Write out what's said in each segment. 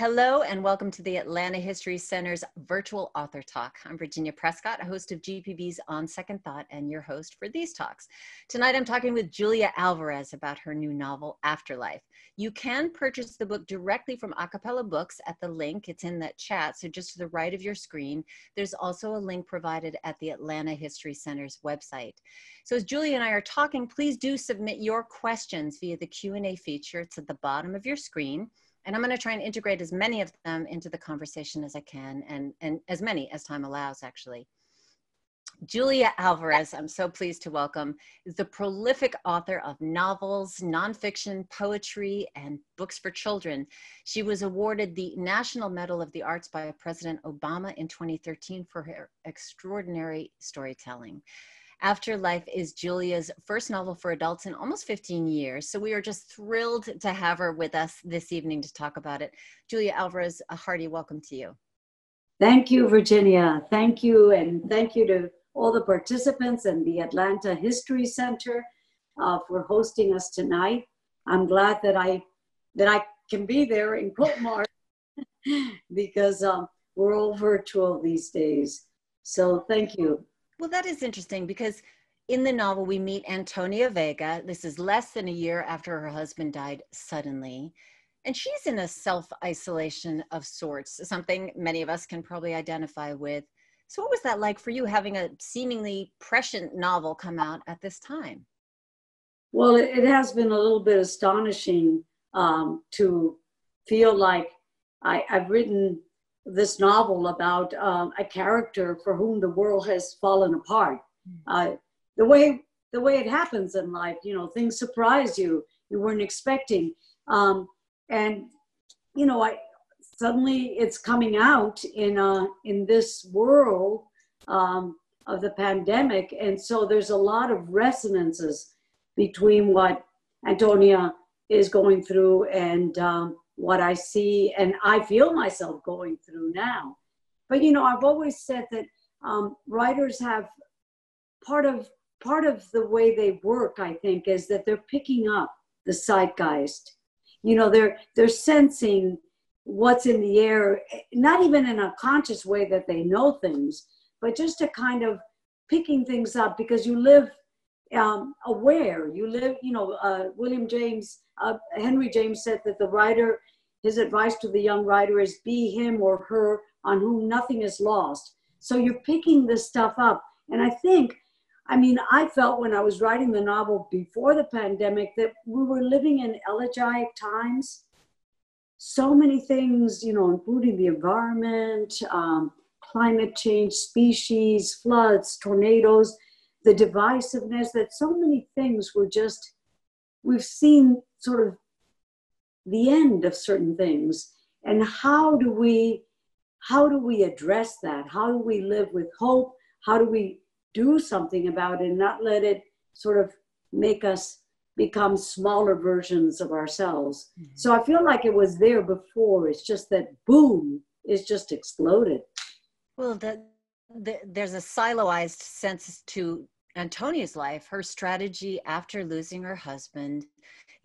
Hello and welcome to the Atlanta History Center's virtual author talk. I'm Virginia Prescott, a host of GPB's On Second Thought and your host for these talks. Tonight I'm talking with Julia Alvarez about her new novel, Afterlife. You can purchase the book directly from Acapella Books at the link. It's in that chat, so just to the right of your screen. There's also a link provided at the Atlanta History Center's website. So as Julia and I are talking, please do submit your questions via the Q&A feature. It's at the bottom of your screen. And I'm going to try and integrate as many of them into the conversation as I can, and as many as time allows, actually. Julia Alvarez, I'm so pleased to welcome, is the prolific author of novels, nonfiction, poetry, and books for children. She was awarded the National Medal of the Arts by President Obama in 2013 for her extraordinary storytelling. Afterlife is Julia's first novel for adults in almost 15 years, so we are just thrilled to have her with us this evening to talk about it. Julia Alvarez, a hearty welcome to you. Thank you, Virginia. Thank you, and thank you to all the participants and the Atlanta History Center for hosting us tonight. I'm glad that I can be there in Colmar because we're all virtual these days. So thank you. Well, that is interesting because in the novel, we meet Antonia Vega. This is less than a year after her husband died suddenly. And she's in a self-isolation of sorts, something many of us can probably identify with. So what was that like for you, having a seemingly prescient novel come out at this time? Well, it has been a little bit astonishing to feel like I've written this novel about a character for whom the world has fallen apart. The way it happens in life, you know, things surprise you weren't expecting, and you know, suddenly it's coming out in this world of the pandemic, and so there's a lot of resonances between what Antonia is going through and what I see and I feel myself going through now. But you know, I've always said that writers have part of the way they work, I think, is that they're picking up the zeitgeist. You know, they're sensing what's in the air, not even in a conscious way that they know things, but just a kind of picking things up because you live aware. You live, you know, Henry James said that the writer, his advice to the young writer is be him or her on whom nothing is lost. So you're picking this stuff up. And I think, I mean, I felt when I was writing the novel before the pandemic that we were living in elegiac times. So many things, you know, including the environment, climate change, species, floods, tornadoes, the divisiveness, that so many things were just, we've seen sort of the end of certain things. And how do we address that? How do we live with hope? How do we do something about it and not let it sort of make us become smaller versions of ourselves? Mm-hmm. So I feel like it was there before. It's just that boom, it's just exploded. Well, there's a siloized sense to Antonia's life. Her strategy after losing her husband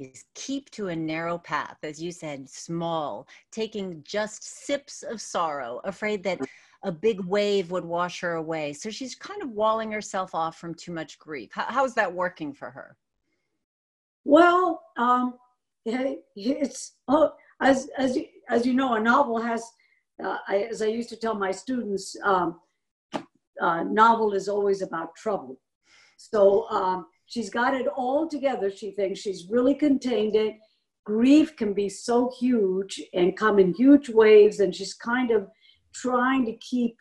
is keep to a narrow path, as you said, small, taking just sips of sorrow, afraid that a big wave would wash her away. So she's kind of walling herself off from too much grief. How's that working for her? Well, it's as you know, a novel has, as I used to tell my students, novel is always about trouble. So she's got it all together. She thinks she's really contained it. Grief can be so huge and come in huge waves, and she's kind of trying to keep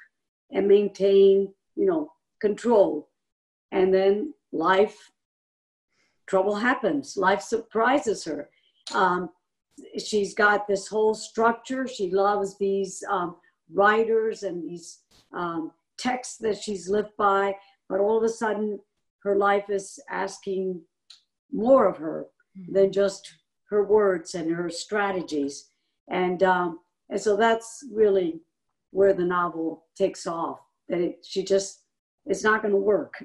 and maintain, you know, control. And then trouble happens. Life surprises her. She's got this whole structure. She loves these writers and these texts that she's lived by, but all of a sudden her life is asking more of her than just her words and her strategies. And so that's really where the novel takes off, that it's not going to work,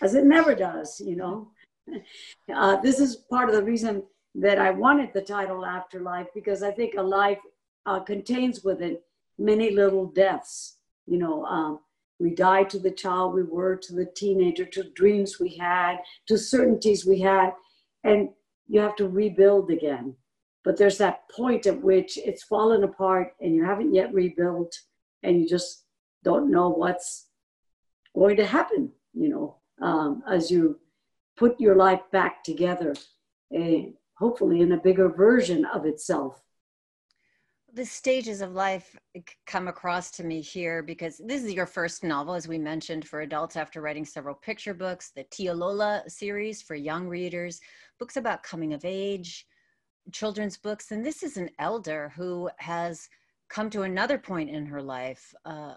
as it never does, you know. This is part of the reason that I wanted the title Afterlife, because I think a life contains within many little deaths. We die to the child we were, to the teenager, to dreams we had, to certainties we had, and you have to rebuild again. But there's that point at which it's fallen apart and you haven't yet rebuilt, and you just don't know what's going to happen, as you put your life back together, hopefully in a bigger version of itself. The stages of life come across to me here because this is your first novel, as we mentioned, for adults after writing several picture books, the Tia Lola series for young readers, books about coming of age, children's books. And this is an elder who has come to another point in her life, an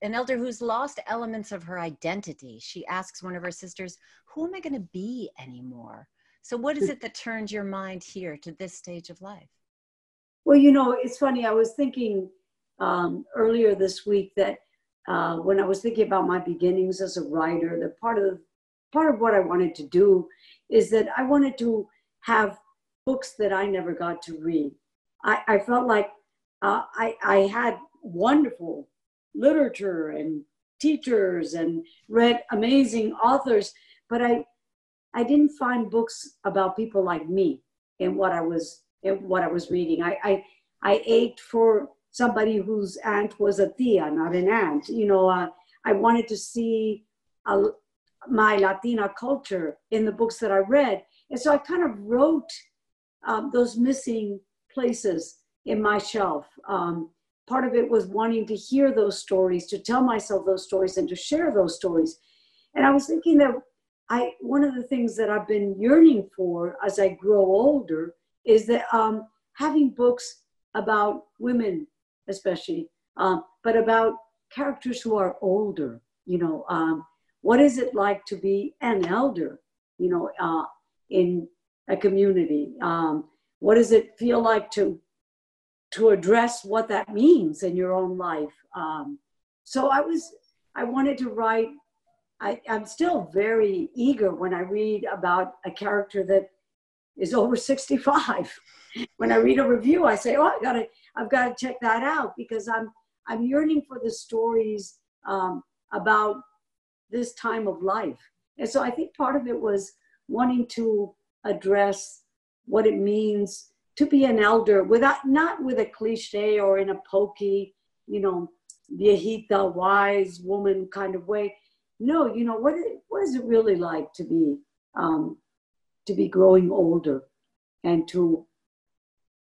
elder who's lost elements of her identity. She asks one of her sisters, who am I going to be anymore? So what is it that turned your mind here to this stage of life? Well, it's funny. I was thinking earlier this week that when I was thinking about my beginnings as a writer, that part of what I wanted to do is that I wanted to have books that I never got to read. I felt like I had wonderful literature and teachers and read amazing authors, but I didn't find books about people like me in what I was reading. I ached for somebody whose aunt was a tia, not an aunt. I wanted to see my Latina culture in the books that I read. And so I kind of wrote those missing places in my shelf. Part of it was wanting to hear those stories, to tell myself those stories and to share those stories. And I was thinking that one of the things that I've been yearning for as I grow older is that having books about women, especially, but about characters who are older. What is it like to be an elder, in a community? What does it feel like to address what that means in your own life? So I wanted to write. I'm still very eager when I read about a character that is over 65. When I read a review, I say, "Oh, I've got to check that out," because I'm yearning for the stories about this time of life. And so I think part of it was wanting to address what it means to be an elder not with a cliche or in a pokey, viejita, wise woman kind of way. No, what is it really like to be growing older and to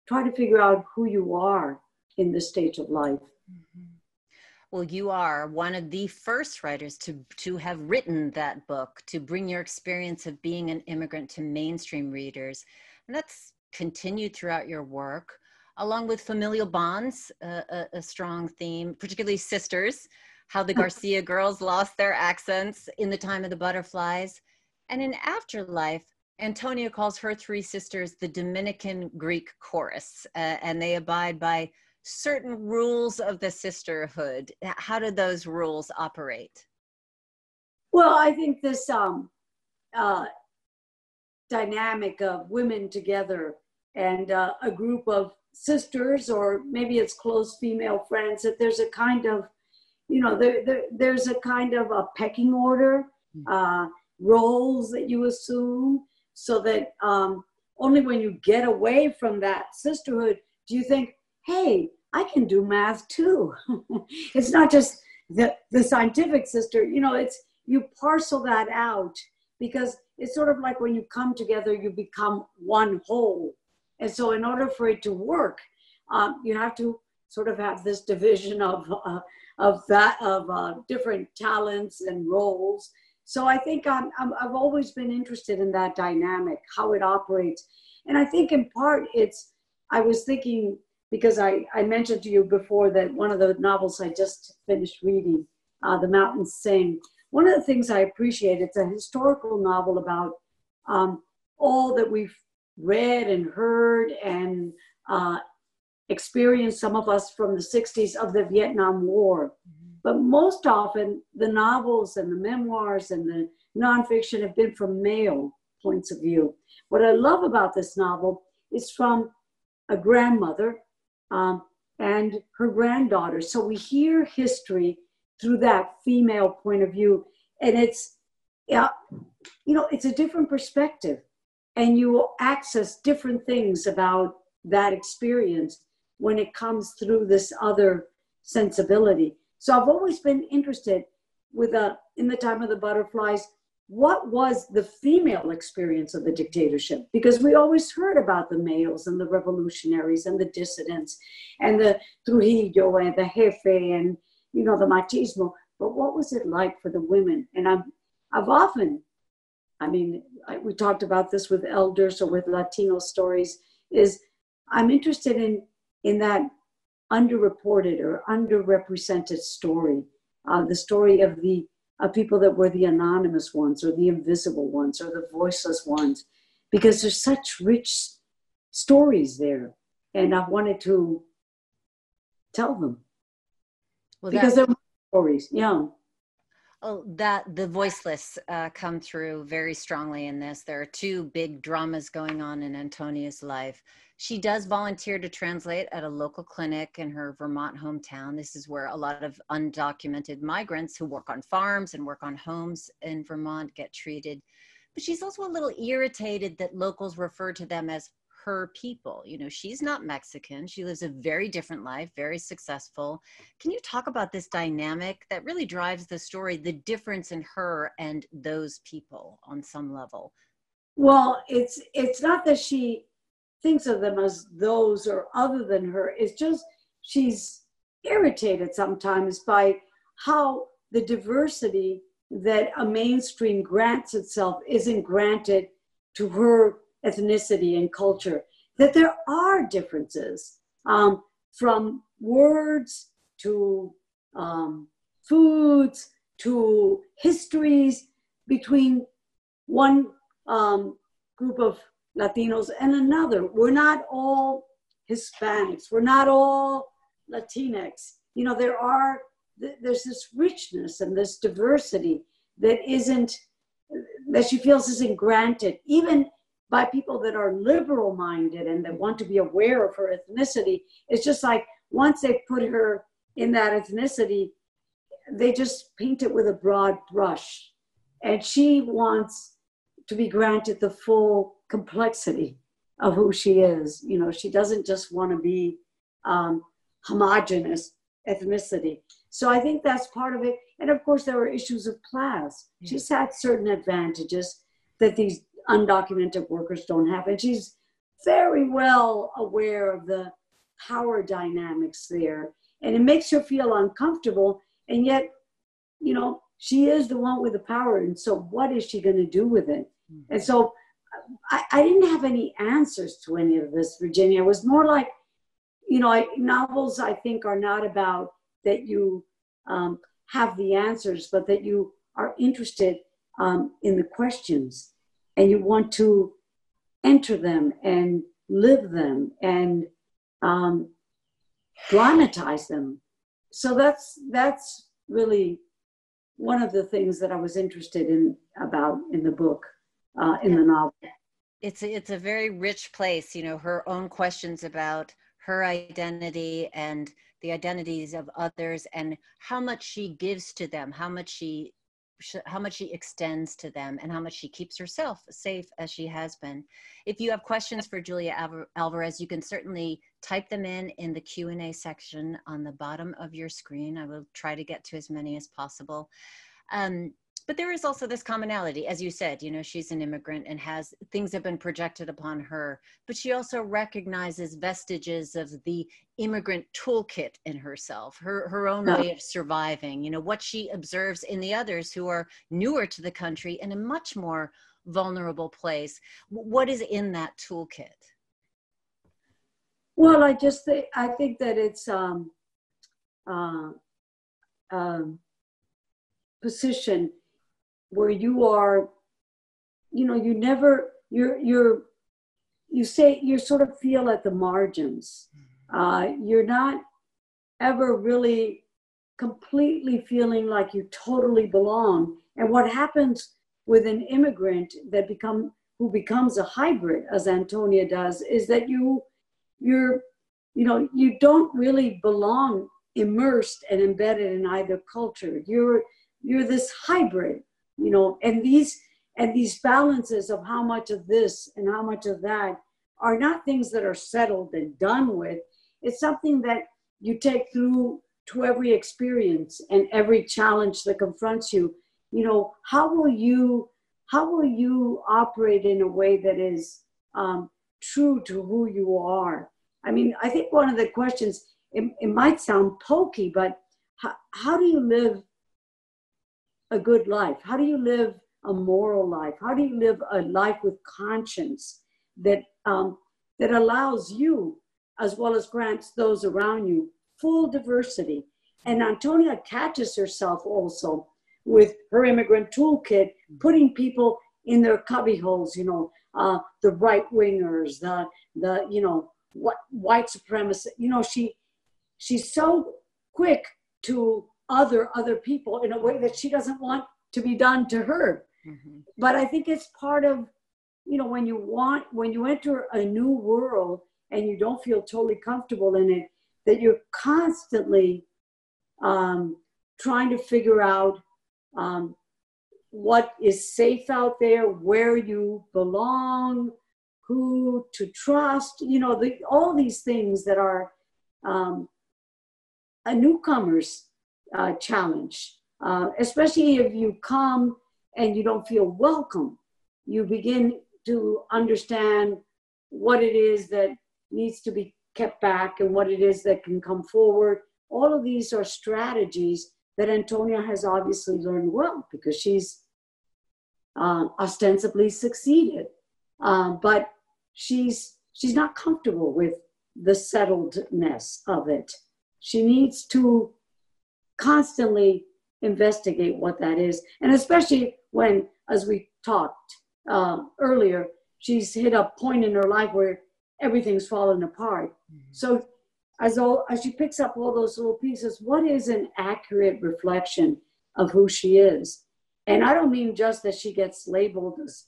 try to figure out who you are in this stage of life. Mm-hmm. Well, you are one of the first writers to have written that book, to bring your experience of being an immigrant to mainstream readers. And that's continued throughout your work, along with familial bonds, a strong theme, particularly sisters, how the Garcia girls lost their accents in The Time of the Butterflies. And in Afterlife, Antonia calls her three sisters the Dominican Greek chorus, and they abide by certain rules of the sisterhood. How do those rules operate? Well, I think this dynamic of women together and a group of sisters, or maybe it's close female friends, that there's a kind of, there's a kind of a pecking order, roles that you assume, so that only when you get away from that sisterhood do you think, hey, I can do math too. It's not just the scientific sister, it's, you parcel that out, because it's sort of like when you come together, you become one whole. And so in order for it to work, you have to sort of have this division of different talents and roles. So I think I've always been interested in that dynamic, how it operates. And I think in part I was thinking, because I mentioned to you before that one of the novels I just finished reading, The Mountains Sing, one of the things I appreciate, it's a historical novel about all that we've read and heard and experienced, some of us from the 60s, of the Vietnam War. But most often, the novels and the memoirs and the nonfiction have been from male points of view. What I love about this novel is from a grandmother and her granddaughter. So we hear history through that female point of view. And it's, yeah, it's a different perspective. And you will access different things about that experience when it comes through this other sensibility. So I've always been interested with In the Time of the Butterflies, what was the female experience of the dictatorship? Because we always heard about the males and the revolutionaries and the dissidents and the Trujillo and the Jefe and, the machismo. But what was it like for the women? And I've often, we talked about this with elders or with Latino stories, is I'm interested in that underreported or underrepresented story, the story of people that were the anonymous ones or the invisible ones or the voiceless ones, because there's such rich stories there. And I wanted to tell them. Well, because they're stories, yeah. Oh, the voiceless come through very strongly in this. There are two big dramas going on in Antonia's life. She does volunteer to translate at a local clinic in her Vermont hometown. This is where a lot of undocumented migrants who work on farms and work on homes in Vermont get treated. But she's also a little irritated that locals refer to them as her people. She's not Mexican. She lives a very different life, very successful. Can you talk about this dynamic that really drives the story, the difference in her and those people on some level? Well, it's not that she thinks of them as those or other than her. It's just she's irritated sometimes by how the diversity that a mainstream grants itself isn't granted to her ethnicity and culture, that there are differences from words to foods to histories between one group of Latinos and another. We're not all Hispanics. We're not all Latinx. There's this richness and this diversity that she feels isn't granted, even by people that are liberal minded and that want to be aware of her ethnicity. It's just like once they put her in that ethnicity, they just paint it with a broad brush. And she wants to be granted the full complexity of who she is. She doesn't just want to be homogenous ethnicity. So I think that's part of it. And of course, there are issues of class. Yeah. She's had certain advantages that these undocumented workers don't have. And she's very well aware of the power dynamics there. And it makes her feel uncomfortable. And yet, she is the one with the power. And so what is she going to do with it? Mm-hmm. And so I didn't have any answers to any of this, Virginia. It was more like, novels, I think, are not about that you have the answers, but that you are interested in the questions and you want to enter them and live them and dramatize them. So that's really one of the things that I was interested in the book, in the novel. It's a very rich place, her own questions about her identity and the identities of others and how much she gives to them, how much she extends to them, and how much she keeps herself safe as she has been. If you have questions for Julia Alvarez, you can certainly type them in the Q&A section on the bottom of your screen. I will try to get to as many as possible. But there is also this commonality, as you said, she's an immigrant and things have been projected upon her, but she also recognizes vestiges of the immigrant toolkit in herself, her own way of surviving, what she observes in the others who are newer to the country in a much more vulnerable place. What is in that toolkit? Well, I think that it's position where you are, you sort of feel at the margins. You're not ever really completely feeling like you totally belong. And what happens with an immigrant who becomes a hybrid, as Antonia does, is that you're you don't really belong immersed and embedded in either culture. You're this hybrid, and these balances of how much of this and how much of that are not things that are settled and done with. It's something that you take through to every experience and every challenge that confronts you. How will you operate in a way that is true to who you are? I mean, I think one of the questions, it might sound pokey, but how do you live a good life? How do you live a moral life? How do you live a life with conscience that allows you, as well as grants those around you, full diversity? And Antonia catches herself also with her immigrant toolkit, putting people in their cubby holes, the right wingers, the white supremacists. She's so quick to other people in a way that she doesn't want to be done to her. Mm-hmm. But I think it's part of, when you enter a new world and you don't feel totally comfortable in it, that you're constantly trying to figure out what is safe out there, where you belong, who to trust, all these things that are a newcomer's challenge, especially if you come and you don't feel welcome. You begin to understand what it is that needs to be kept back and what it is that can come forward. All of these are strategies that Antonia has obviously learned well, because she's ostensibly succeeded. But she's not comfortable with the settledness of it. She needs to constantly investigate what that is. And especially when, as we talked earlier, she's hit a point in her life where everything's fallen apart. Mm-hmm. So as she picks up all those little pieces, what is an accurate reflection of who she is? And I don't mean just that she gets labeled as,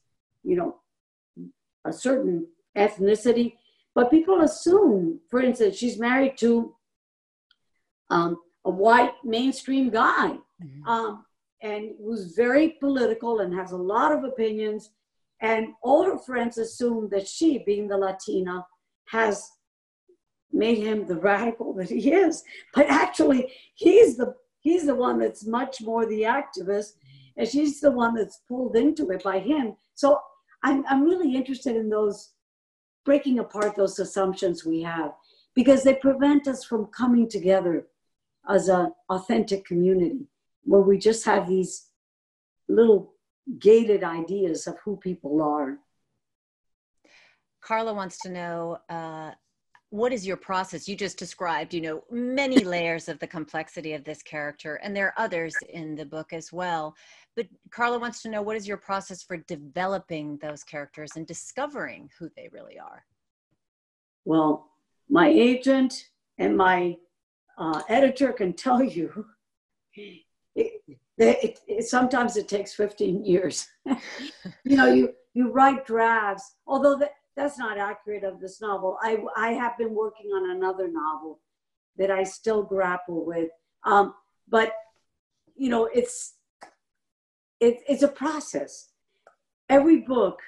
a certain ethnicity, but people assume, for instance, she's married to a white mainstream guy, mm-hmm. And who's very political and has a lot of opinions. And all her friends assume that she, being the Latina, has made him the radical that he is. But actually, he's the one that's much more the activist, and she's the one that's pulled into it by him. So I'm really interested in those, breaking apart those assumptions we have, because they prevent us from coming together as an authentic community, where we just have these little gated ideas of who people are. Carla wants to know, what is your process? You just described, many layers of the complexity of this character, and there are others in the book as well. But Carla wants to know, what is your process for developing those characters and discovering who they really are? Well, my agent and my editor can tell you, sometimes it takes 15 years. You write drafts, although that's not accurate of this novel. I have been working on another novel that I still grapple with. But, it's a process. Every book,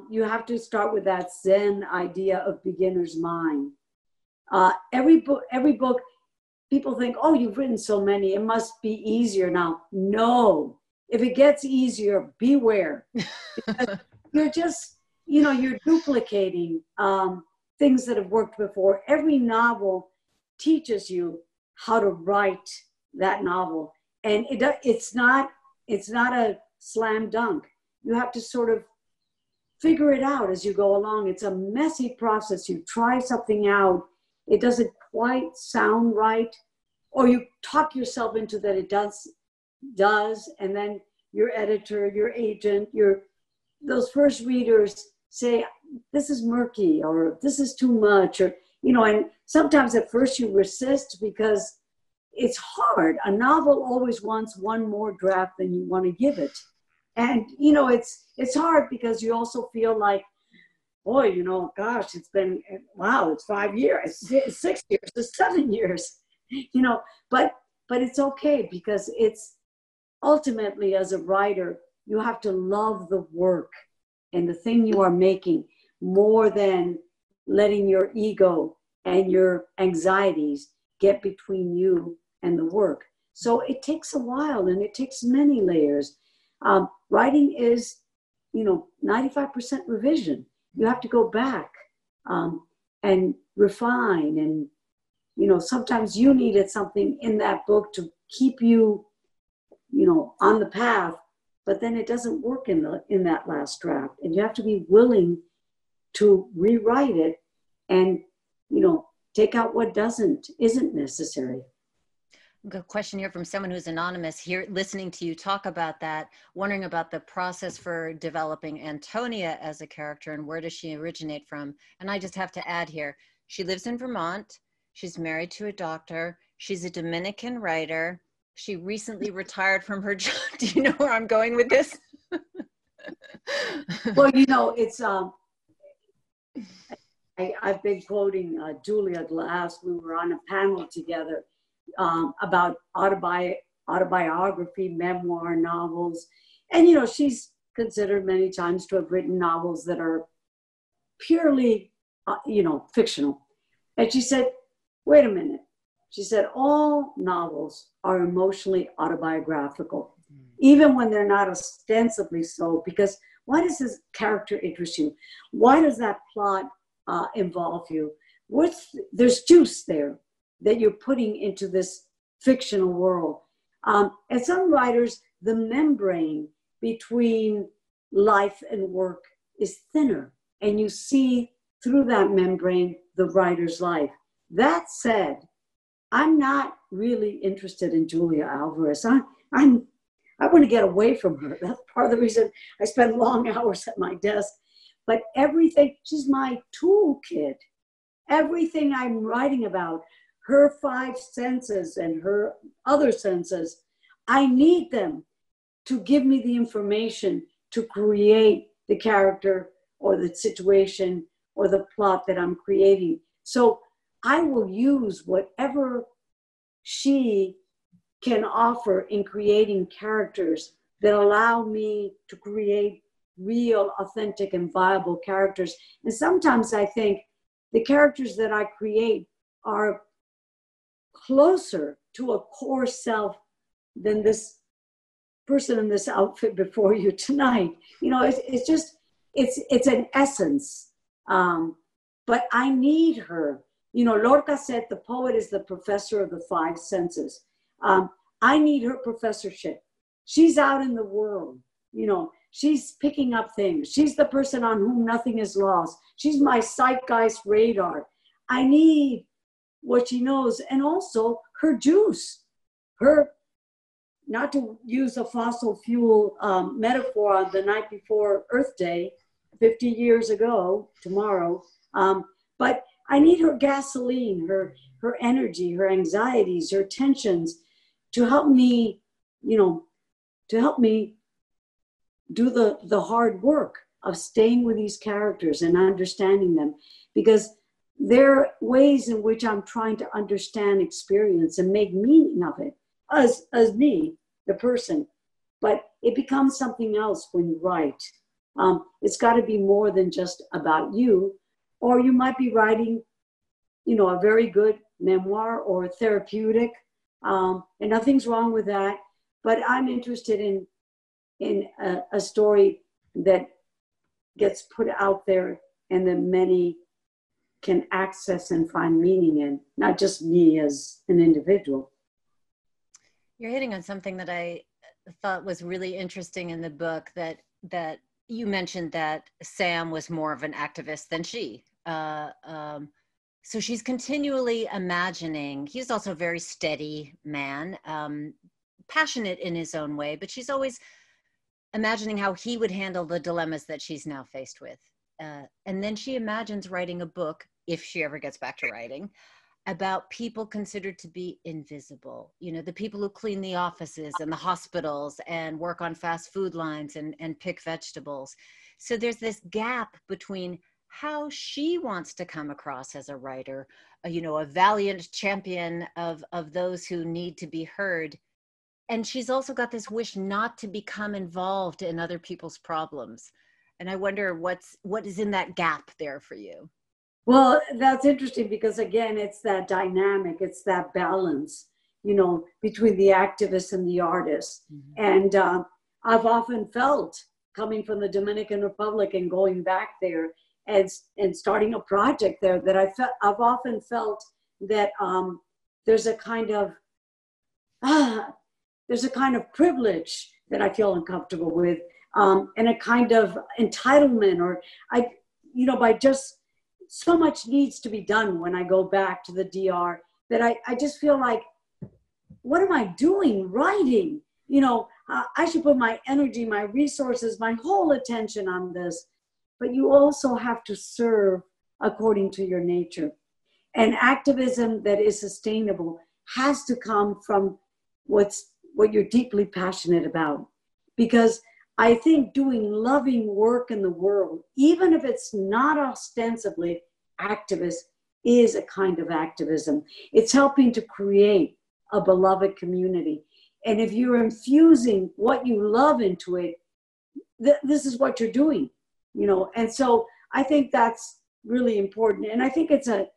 you have to start with that Zen idea of beginner's mind. Every book, people think, oh, you've written so many, it must be easier now. No, if it gets easier, beware. You're just, you're duplicating things that have worked before. Every novel teaches you how to write that novel. And it's not a slam dunk. You have to sort of figure it out as you go along. It's a messy process. You try something out, it doesn't quite sound right, or you talk yourself into that it does, and then your editor, your agent, those first readers say, this is murky, or this is too much, or, and sometimes at first you resist because it's hard. A novel always wants one more draft than you want to give it. And, it's hard because you also feel like boy, gosh, wow, it's 5 years, it's 6 years, it's 7 years, but it's okay, because it's ultimately, as a writer, you have to love the work and the thing you are making more than letting your ego and your anxieties get between you and the work. So it takes a while, and it takes many layers. Writing is, 95% revision. You have to go back and refine. And, sometimes you needed something in that book to keep you, on the path, but then it doesn't work in that last draft. And you have to be willing to rewrite it and, take out what isn't necessary. Good question here from someone who's anonymous here, listening to you talk about that, wondering about the process for developing Antonia as a character, and where does she originate from? And I just have to add here, she lives in Vermont. She's married to a doctor. She's a Dominican writer. She recently retired from her job. Do you know where I'm going with this? Well, it's, I've been quoting Julia Glass. We were on a panel together about autobiography, memoir, novels. And, she's considered many times to have written novels that are purely, fictional. And she said, wait a minute. She said, all novels are emotionally autobiographical, even when they're not ostensibly so, because why does this character interest you? Why does that plot involve you? There's juice there that you're putting into this fictional world. And some writers, the membrane between life and work is thinner, and you see through that membrane the writer's life. That said, I'm not really interested in Julia Alvarez. I want to get away from her. That's part of the reason I spend long hours at my desk. But everything, she's my toolkit. Everything I'm writing about, her 5 senses and her other senses, I need them to give me the information to create the character or the situation or the plot that I'm creating. So I will use whatever she can offer in creating characters that allow me to create real, authentic, and viable characters. And sometimes I think the characters that I create are closer to a core self than this person in this outfit before you tonight. It's an essence. But I need her. Lorca said the poet is the professor of the 5 senses. I need her professorship. She's out in the world. She's picking up things. She's the person on whom nothing is lost. She's my zeitgeist radar. I need what she knows, and also her juice. Her, not to use a fossil fuel metaphor on the night before Earth Day, 50 years ago, tomorrow, but I need her gasoline, her energy, her anxieties, her tensions to help me, do the hard work of staying with these characters and understanding them, because there are ways in which I'm trying to understand experience and make meaning of it as me, the person, but it becomes something else when you write. It's got to be more than just about you, or you might be writing, a very good memoir or therapeutic, and nothing's wrong with that, but I'm interested in a story that gets put out there and that many can access and find meaning in, not just me as an individual. You're hitting on something that I thought was really interesting in the book, that you mentioned that Sam was more of an activist than she. So she's continually imagining. He's also a very steady man, passionate in his own way, but she's always imagining how he would handle the dilemmas that she's now faced with. And then she imagines writing a book, if she ever gets back to writing, about people considered to be invisible. The people who clean the offices and the hospitals and work on fast food lines and pick vegetables. So there's this gap between how she wants to come across as a writer, a valiant champion of those who need to be heard. And she's also got this wish not to become involved in other people's problems. And I wonder what is in that gap there for you. Well, that's interesting because again, it's that dynamic, it's that balance, between the activist and the artist. Mm-hmm. And I've often felt, coming from the Dominican Republic and going back there and starting a project there, that I've often felt that there's a kind of privilege that I feel uncomfortable with, and a kind of entitlement, or by just so much needs to be done when I go back to the DR, that I just feel like, what am I doing writing? I should put my energy, my resources, my whole attention on this. But you also have to serve according to your nature. And activism that is sustainable has to come from what you're deeply passionate about. Because I think doing loving work in the world, even if it's not ostensibly activist, is a kind of activism. It's helping to create a beloved community. And if you're infusing what you love into it, this is what you're doing, And so I think that's really important. And I think it's a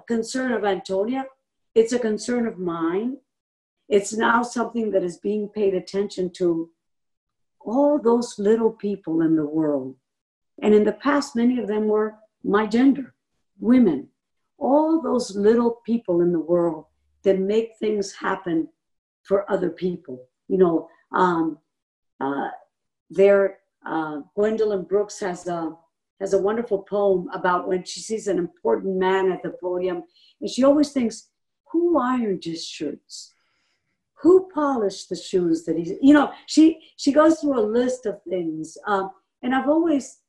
concern of Antonia. It's a concern of mine. It's now something that is being paid attention to, all those little people in the world. And in the past, many of them were my gender, women. All those little people in the world that make things happen for other people. Gwendolyn Brooks has a wonderful poem about when she sees an important man at the podium, and she always thinks, who ironed his shirts? Who polished the shoes that he's, she goes through a list of things. And I've always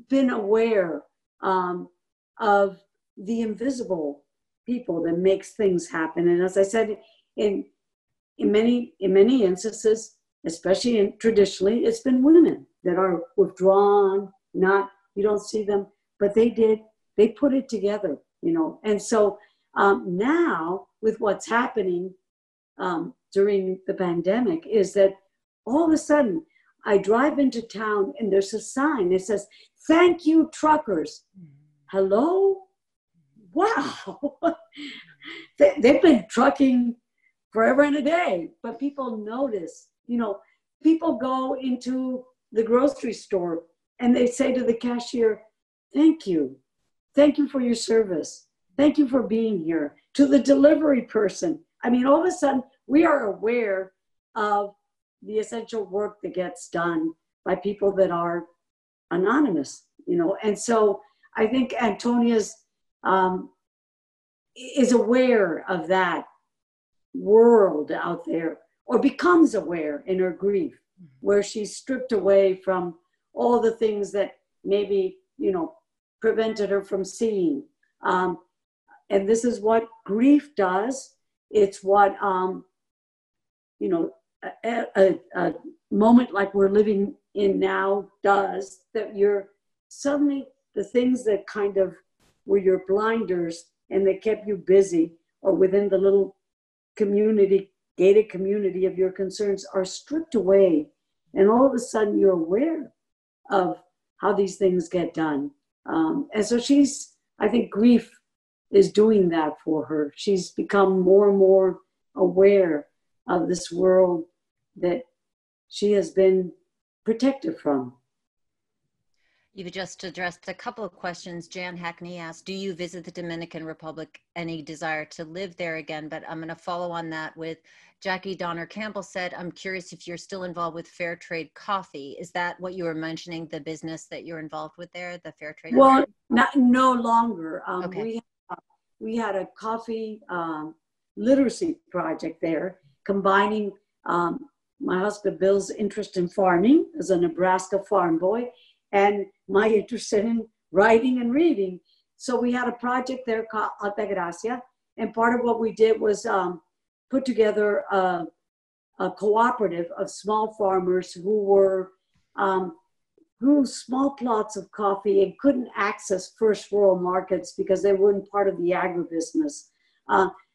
been aware of the invisible people that makes things happen. And as I said, in many instances, especially traditionally, it's been women that are withdrawn, you don't see them, but they put it together, And so now with what's happening during the pandemic is that all of a sudden I drive into town and there's a sign that says, "Thank you, truckers." Hello? Wow. They've been trucking forever and a day, but people notice, people go into the grocery store and they say to the cashier, "Thank you. Thank you for your service. Thank you for being here." To the delivery person. I mean, all of a sudden we are aware of the essential work that gets done by people that are anonymous, And so I think Antonia's is aware of that world out there, or becomes aware in her grief, where she's stripped away from all the things that maybe, prevented her from seeing. And this is what grief does. It's what, a moment like we're living in now does, that you're suddenly, the things that kind of were your blinders and that kept you busy, or within the little community, gated community of your concerns, are stripped away. And all of a sudden you're aware of how these things get done. And so I think grief is doing that for her. She's become more and more aware of this world that she has been protected from. You've just addressed a couple of questions. Jan Hackney asked, do you visit the Dominican Republic? Any desire to live there again? But I'm going to follow on that with Jackie Donner Campbell said, I'm curious if you're still involved with Fair Trade Coffee. Is that what you were mentioning, the business that you're involved with there, the Fair Trade? Well, no longer. Okay. We had a coffee literacy project there, combining my husband Bill's interest in farming as a Nebraska farm boy, and my interest in writing and reading. So we had a project there called Altagracia, and part of what we did was put together a cooperative of small farmers who were grew small plots of coffee and couldn't access first world markets because they weren't part of the agribusiness.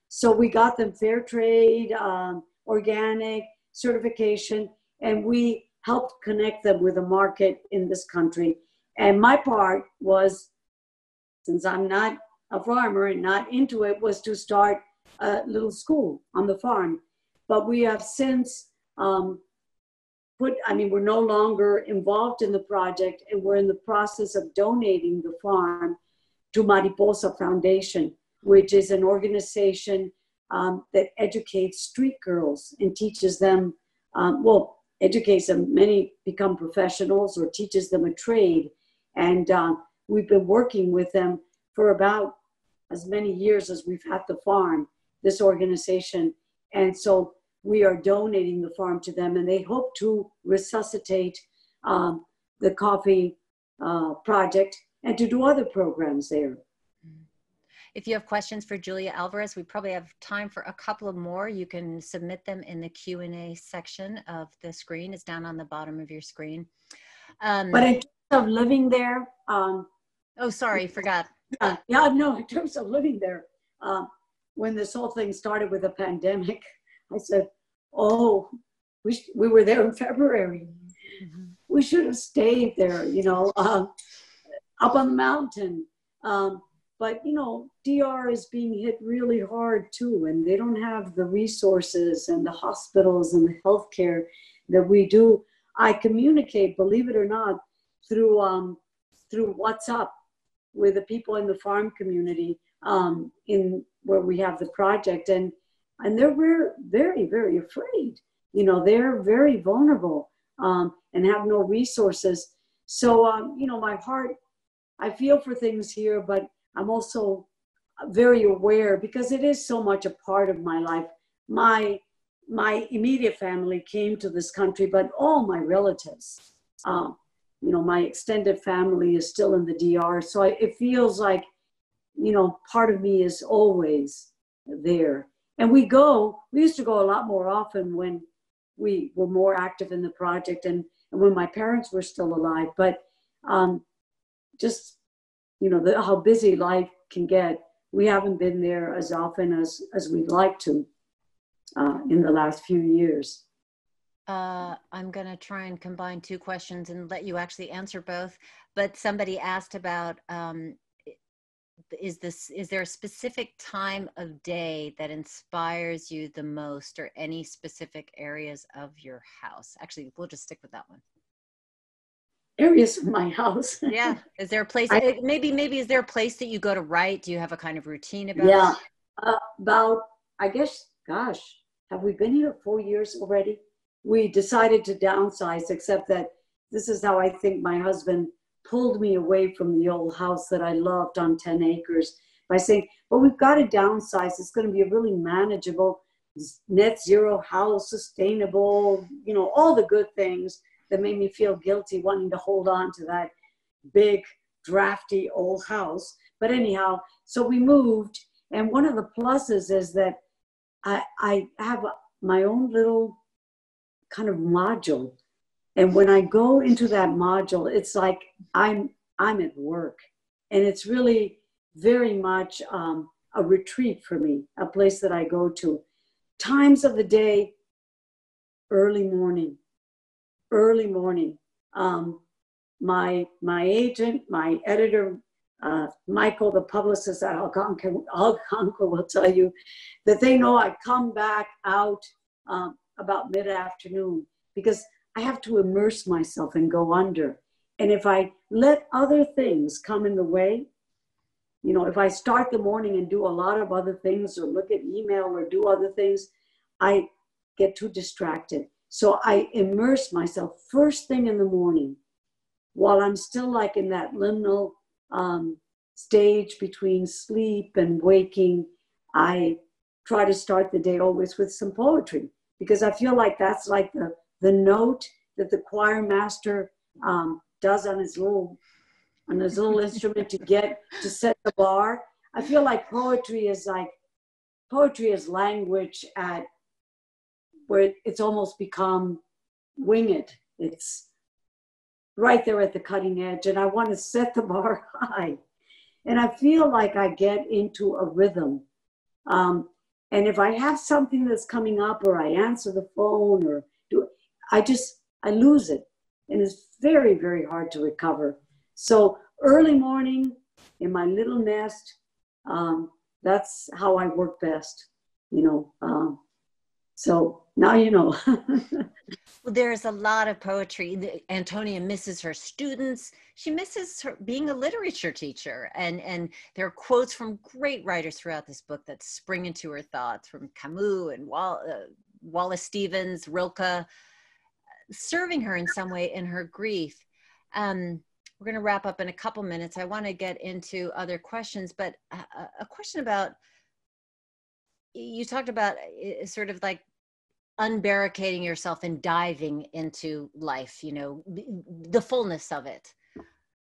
So we got them fair trade, organic certification, and we helped connect them with a market in this country. And my part was, since I'm not a farmer and not into it, was to start a little school on the farm. But we have since we're no longer involved in the project, and we're in the process of donating the farm to Mariposa Foundation, which is an organization that educates street girls and teaches them, educates them. Many become professionals or teaches them a trade. And we've been working with them for about as many years as we've had the farm, this organization. And so we are donating the farm to them, and they hope to resuscitate the coffee project and to do other programs there. If you have questions for Julia Alvarez, we probably have time for a couple of more. You can submit them in the Q&A section of the screen. It's down on the bottom of your screen. But in terms of living there, oh, sorry, forgot. In terms of living there, when this whole thing started with the pandemic, I said, oh, we were there in February. Mm-hmm. We should have stayed there, up on the mountain. But, DR is being hit really hard too, and they don't have the resources and the hospitals and the healthcare that we do. I communicate, believe it or not, through WhatsApp with the people in the farm community in where we have the project, and they're very, very afraid. They're very vulnerable and have no resources. So, my heart, I feel for things here, but I'm also very aware because it is so much a part of my life. My immediate family came to this country, but all my relatives, my extended family is still in the DR. So it feels like, part of me is always there. And we used to go a lot more often when we were more active in the project and when my parents were still alive. But just, how busy life can get, we haven't been there as often as we'd like to in the last few years. I'm going to try and combine two questions and let you actually answer both. But somebody asked about, is there a specific time of day that inspires you the most, or any specific areas of your house? Actually, we'll just stick with that one. Areas of my house. Yeah. Is there a place, maybe is there a place that you go to write? Do you have a kind of routine about it? About, I guess, gosh, have we been here 4 years already? We decided to downsize, except that this is how I think my husband pulled me away from the old house that I loved on 10 acres by saying, well, we've got to downsize. It's going to be a really manageable, net zero house, sustainable, all the good things that made me feel guilty wanting to hold on to that big, drafty old house. But anyhow, so we moved. And one of the pluses is that I have my own little kind of module. And when I go into that module, it's like I'm at work. And it's really very much a retreat for me, a place that I go to. Times of the day, early morning. My agent, my editor, Michael, the publicist at Algonquin will tell you that they know I come back out about mid-afternoon because I have to immerse myself and go under. And if I let other things come in the way, if I start the morning and do a lot of other things or look at email or do other things, I get too distracted. So I immerse myself first thing in the morning while I'm still like in that liminal stage between sleep and waking. I try to start the day always with some poetry because I feel like that's like the note that the choir master does on his little instrument to set the bar. I feel like poetry is language at where it's almost become winged. It's right there at the cutting edge, and I want to set the bar high. And I feel like I get into a rhythm. And if I have something that's coming up, or I answer the phone, or I lose it. And it's very, very hard to recover. So early morning in my little nest, that's how I work best, so now you know. Well, there's a lot of poetry. Antonia misses her students. She misses her being a literature teacher. And there are quotes from great writers throughout this book that spring into her thoughts, from Camus and Wallace Stevens, Rilke, serving her in some way in her grief. We're going to wrap up in a couple minutes. I want to get into other questions, but a question about, you talked about sort of like unbarricading yourself and diving into life, the fullness of it.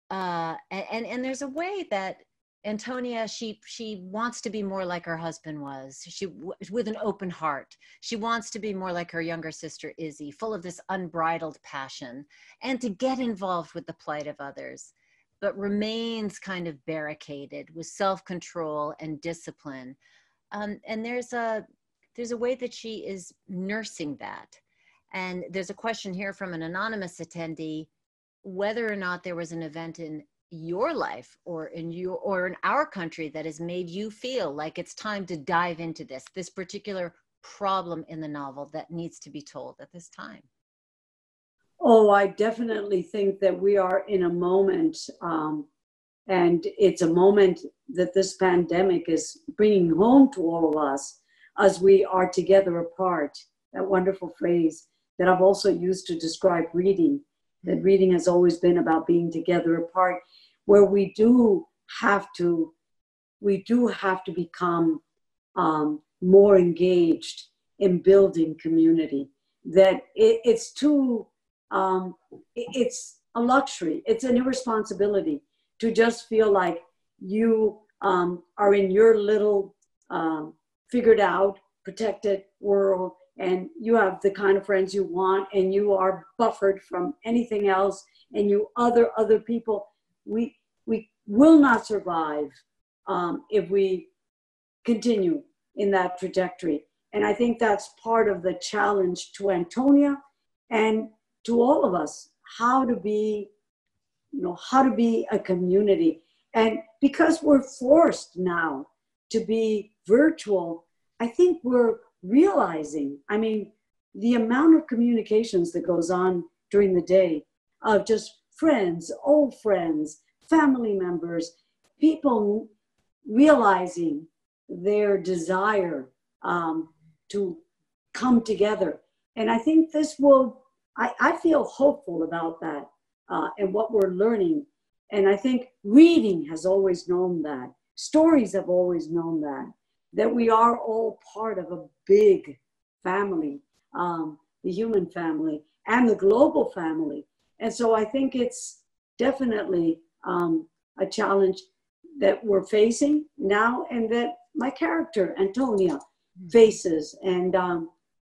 And there's a way that Antonia, she wants to be more like her husband was. With an open heart. She wants to be more like her younger sister, Izzy, full of this unbridled passion, and to get involved with the plight of others, but remains kind of barricaded with self-control and discipline. And there's a way that she is nursing that. And there's a question here from an anonymous attendee, whether or not there was an event in your life or in our country that has made you feel like it's time to dive into this particular problem in the novel that needs to be told at this time. Oh, I definitely think that we are in a moment, and it's a moment that this pandemic is bringing home to all of us as we are together apart. That wonderful phrase that I've also used to describe reading, that reading has always been about being together apart, where we do have to become more engaged in building community. That it's a luxury, it's an irresponsibility to just feel like you are in your little figured out, protected world, and you have the kind of friends you want, and you are buffered from anything else, and you other people. We will not survive if we continue in that trajectory. And I think that's part of the challenge to Antonia and to all of us, how to be a community. And because we're forced now to be virtual, I think we're realizing, the amount of communications that goes on during the day of just friends, old friends, family members, people realizing their desire to come together. And I think this will, I feel hopeful about that and what we're learning. And I think reading has always known that. Stories have always known that we are all part of a big family, the human family and the global family. And so I think it's definitely a challenge that we're facing now, and that my character, Antonia, faces and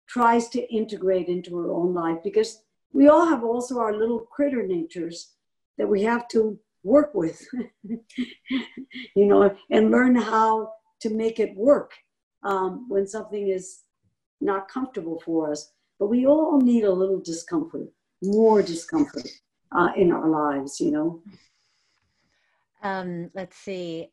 tries to integrate into her own life, because we all have also our little critter natures that we have to work with, and learn how to make it work when something is not comfortable for us. But we all need a little discomfort, more discomfort in our lives, Let's see.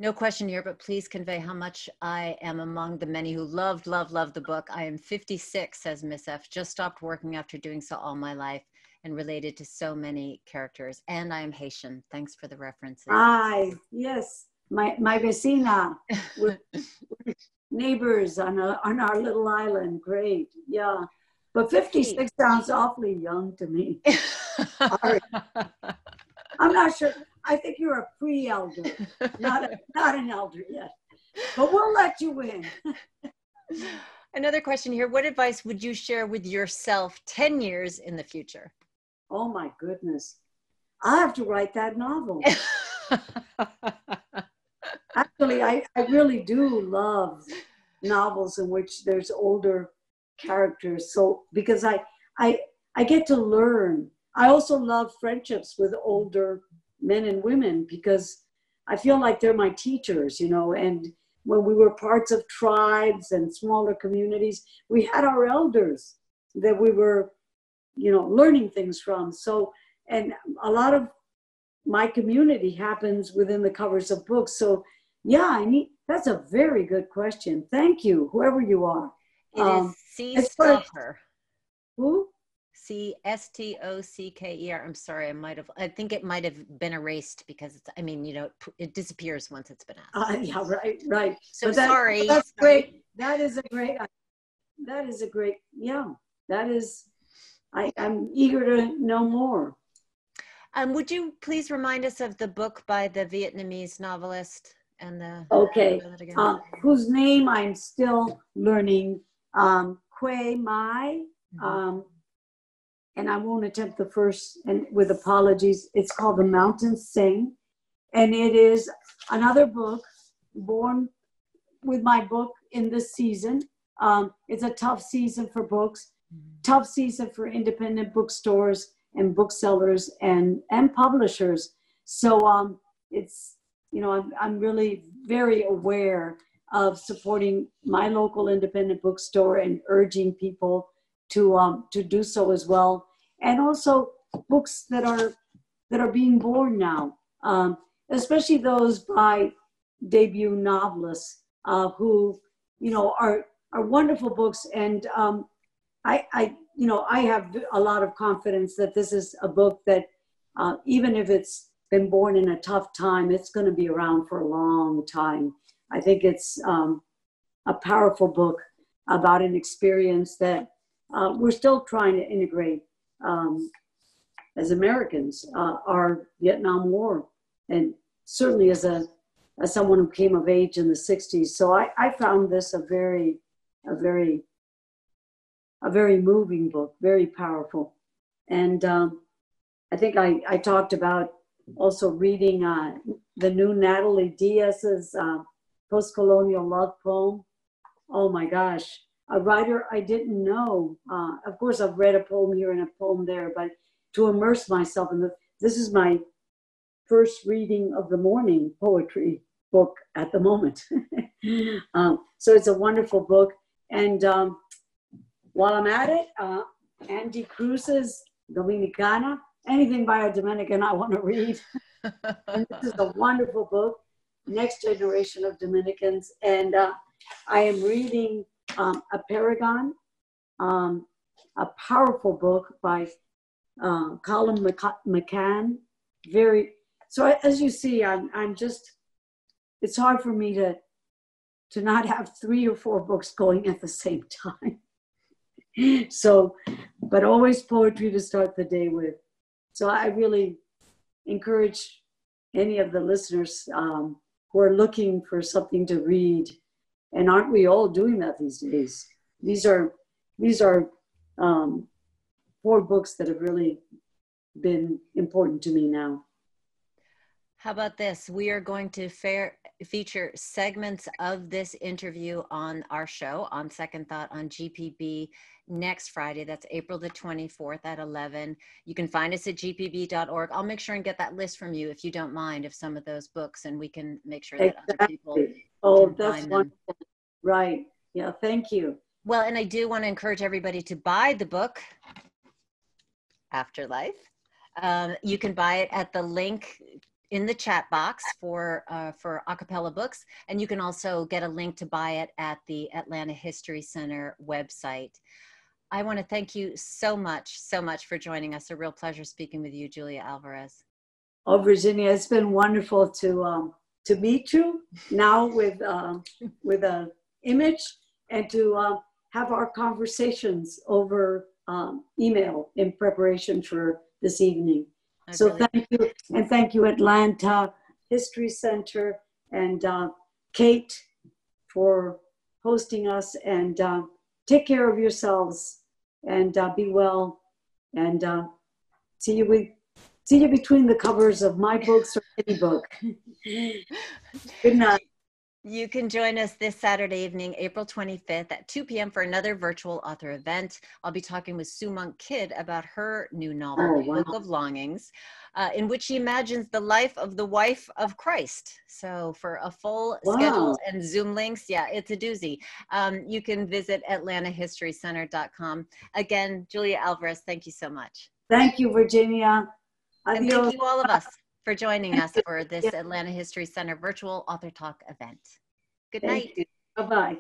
No question here, but please convey how much I am among the many who loved the book. I am 56, says Miss F. Just stopped working after doing so all my life, and related to so many characters. And I am Haitian. Thanks for the references. Yes. My vecina. We're neighbors on our little island. Great. Yeah. But 56 sounds awfully young to me. Sorry. I'm not sure. I think you're a pre-elder, not an elder yet. But we'll let you win. Another question here. What advice would you share with yourself 10 years in the future? Oh my goodness. I have to write that novel. Actually, I really do love novels in which there's older characters. So because I get to learn. I also love friendships with older men and women because I feel like they're my teachers, you know, and when we were parts of tribes and smaller communities, we had our elders that we were, you know, learning things from. So, and a lot of my community happens within the covers of books. So yeah, that's a very good question. Thank you, whoever you are. It is C. It's Stocker. Who? Stocker. I'm sorry, I think it might have been erased because it's, I mean, you know, it disappears once it's been asked. Yeah, right. So sorry. That's great. That is a great, yeah, that is, I'm eager to know more. Would you please remind us of the book by the Vietnamese novelist and the whose name I'm still learning, Quay Mai, and I won't attempt the first, and with apologies. It's called The Mountains Sing, and it is another book born with my book in this season. It's a tough season for books, tough season for independent bookstores and booksellers and publishers. So it's, you know, I'm really very aware of supporting my local independent bookstore and urging people to do so as well. And also books that are being born now, especially those by debut novelists who, you know, are wonderful books. And I you know, I have a lot of confidence that this is a book that even if it's been born in a tough time, it's going to be around for a long time. I think it's a powerful book about an experience that we're still trying to integrate as Americans, our Vietnam War, and certainly as someone who came of age in the 60s. So I found this a very moving book, very powerful. And I think I talked about also reading the new Natalie Diaz's post-colonial love poem. Oh my gosh, a writer I didn't know. Of course, I've read a poem here and a poem there, but to immerse myself in this is my first reading of the morning poetry book at the moment. So it's a wonderful book. And while I'm at it, Andy Cruz's Dominicana, anything by a Dominican I want to read. And this is a wonderful book, Next Generation of Dominicans. And I am reading A Paragon, a powerful book by Colin McCann. So as you see, I'm just, it's hard for me to not have 3 or 4 books going at the same time. So, but always poetry to start the day with. So I really encourage any of the listeners who are looking for something to read, and aren't we all doing that these days? These are 4 books that have really been important to me now. How about this? We are going to feature segments of this interview on our show, On Second Thought, on GPB next Friday. That's April the 24th at 11. You can find us at gpb.org. I'll make sure and get that list from you, if you don't mind, of some of those books, and we can make sure that other people can find them. Right. Yeah, thank you. Well, and I do want to encourage everybody to buy the book, Afterlife. You can buy it at the link in the chat box for Acapella Books, and you can also get a link to buy it at the Atlanta History Center website. I want to thank you so much for joining us. A real pleasure speaking with you, Julia Alvarez. Oh, Virginia, it's been wonderful to meet you now with an image, and to have our conversations over email in preparation for this evening. So thank you, and thank you, Atlanta History Center, and Kate for hosting us. And take care of yourselves, and be well. And see you between the covers of my books or any book. Good night. You can join us this Saturday evening, April 25th at 2 p.m. for another virtual author event. I'll be talking with Sue Monk Kidd about her new novel, Oh, The Book wow. of Longings, in which she imagines the life of the wife of Christ. So for a full schedule Wow. and Zoom links, yeah, it's a doozy. You can visit atlantahistorycenter.com. Again, Julia Alvarez, thank you so much. Thank you, Virginia. And thank Adios. you all of us for joining Thank us you. for this Yeah, Atlanta History Center virtual author talk event. Good thank night. you. Bye-bye.